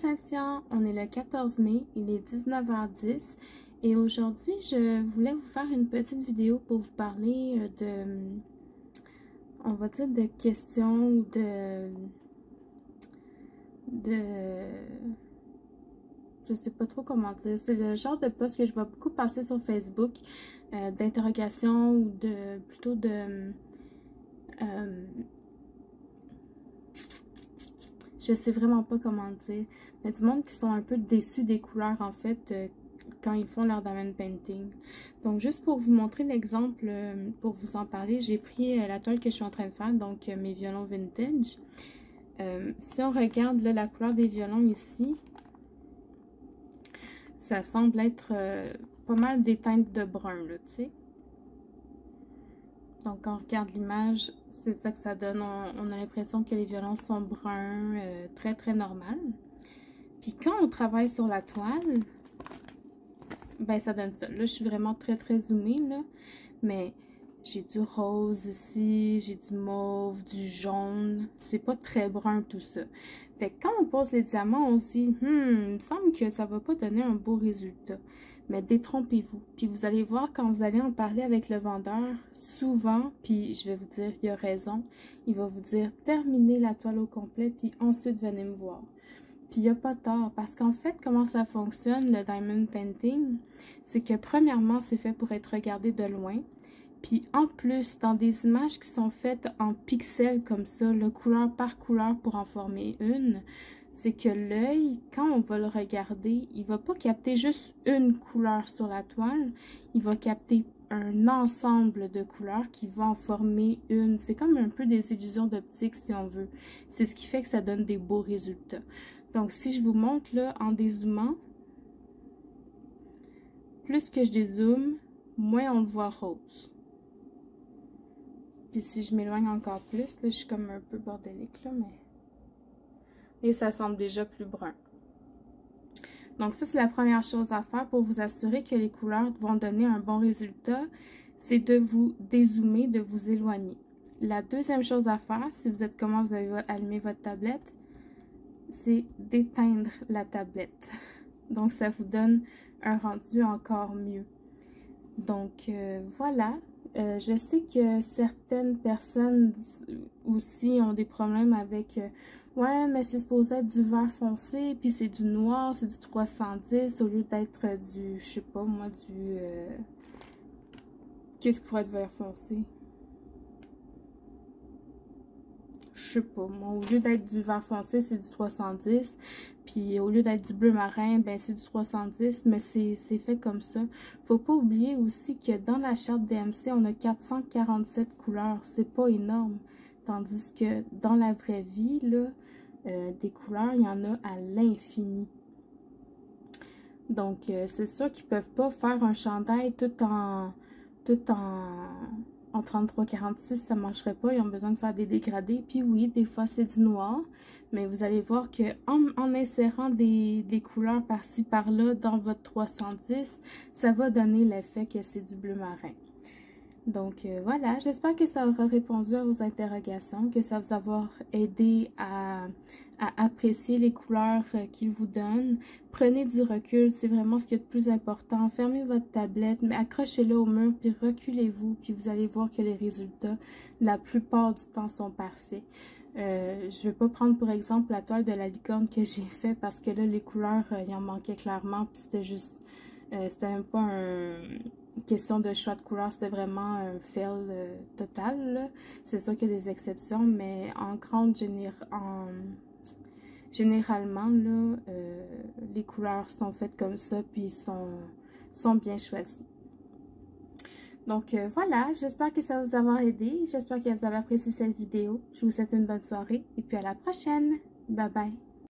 Cynthia, on est le 14 mai, il est 19h10 et aujourd'hui je voulais vous faire une petite vidéo pour vous parler on va dire de questions ou je sais pas trop comment dire, c'est le genre de post que je vois beaucoup passer sur Facebook, d'interrogation ou plutôt de je sais vraiment pas comment dire, mais du monde qui sont un peu déçus des couleurs en fait quand ils font leur diamond painting. Donc juste pour vous montrer l'exemple, pour vous en parler, j'ai pris la toile que je suis en train de faire, donc mes violons vintage. Si on regarde là, la couleur des violons ici, ça semble être pas mal des teintes de brun là, tu sais. Donc quand on regarde l'image, c'est ça que ça donne. On a l'impression que les violons sont bruns, très très normal. Puis quand on travaille sur la toile, ben ça donne ça. Là, je suis vraiment très très zoomée là, mais j'ai du rose ici, j'ai du mauve, du jaune. C'est pas très brun tout ça. Fait que quand on pose les diamants, on se dit, il me semble que ça va pas donner un beau résultat. Mais détrompez-vous. Puis vous allez voir quand vous allez en parler avec le vendeur, souvent, puis je vais vous dire, il a raison, il va vous dire, terminez la toile au complet, puis ensuite venez me voir. Puis il n'y a pas tort, parce qu'en fait, comment ça fonctionne, le diamond painting, c'est que premièrement, c'est fait pour être regardé de loin. Puis en plus, dans des images qui sont faites en pixels comme ça, le couleur par couleur pour en former une, c'est que l'œil, quand on va le regarder, il va pas capter juste une couleur sur la toile, il va capter un ensemble de couleurs qui va en former une. C'est comme un peu des illusions d'optique si on veut. C'est ce qui fait que ça donne des beaux résultats. Donc si je vous montre là en dézoomant, plus que je dézoome, moins on le voit rose. Puis si je m'éloigne encore plus, là je suis comme un peu bordélique là, mais... Et ça semble déjà plus brun. Donc ça, c'est la première chose à faire pour vous assurer que les couleurs vont donner un bon résultat. C'est de vous dézoomer, de vous éloigner. La deuxième chose à faire, si vous êtes comment vous avez allumé votre tablette, c'est d'éteindre la tablette. Donc ça vous donne un rendu encore mieux. Donc voilà. Je sais que certaines personnes aussi ont des problèmes avec ouais, mais c'est supposé être du vert foncé, puis c'est du noir, c'est du 310 au lieu d'être du, je sais pas moi, du... qu'est-ce qui pourrait être vert foncé? Je sais pas moi, au lieu d'être du vert foncé, c'est du 310, puis au lieu d'être du bleu marin, ben c'est du 310, mais c'est fait comme ça. Faut pas oublier aussi que dans la charte DMC, on a 447 couleurs, c'est pas énorme. Tandis que dans la vraie vie, là, des couleurs, il y en a à l'infini. Donc, c'est sûr qu'ils peuvent pas faire un chandail tout en 33-46, ça marcherait pas. Ils ont besoin de faire des dégradés. Puis oui, des fois, c'est du noir. Mais vous allez voir que en insérant des couleurs par-ci, par-là dans votre 310, ça va donner l'effet que c'est du bleu marin. Donc voilà, j'espère que ça aura répondu à vos interrogations, que ça vous aura aidé à apprécier les couleurs qu'il vous donne. Prenez du recul, c'est vraiment ce qui est le plus important. Fermez votre tablette, mais accrochez-la au mur, puis reculez-vous, puis vous allez voir que les résultats, la plupart du temps, sont parfaits. Je ne vais pas prendre pour exemple la toile de la licorne que j'ai fait parce que là, les couleurs, il en manquait clairement, puis c'était juste, c'était même pas une question de choix de couleur, c'était vraiment un fail total. C'est sûr qu'il y a des exceptions, mais généralement, là, les couleurs sont faites comme ça, puis sont bien choisies. Donc voilà, j'espère que ça va vous avoir aidé. J'espère que vous avez apprécié cette vidéo. Je vous souhaite une bonne soirée et puis à la prochaine. Bye bye.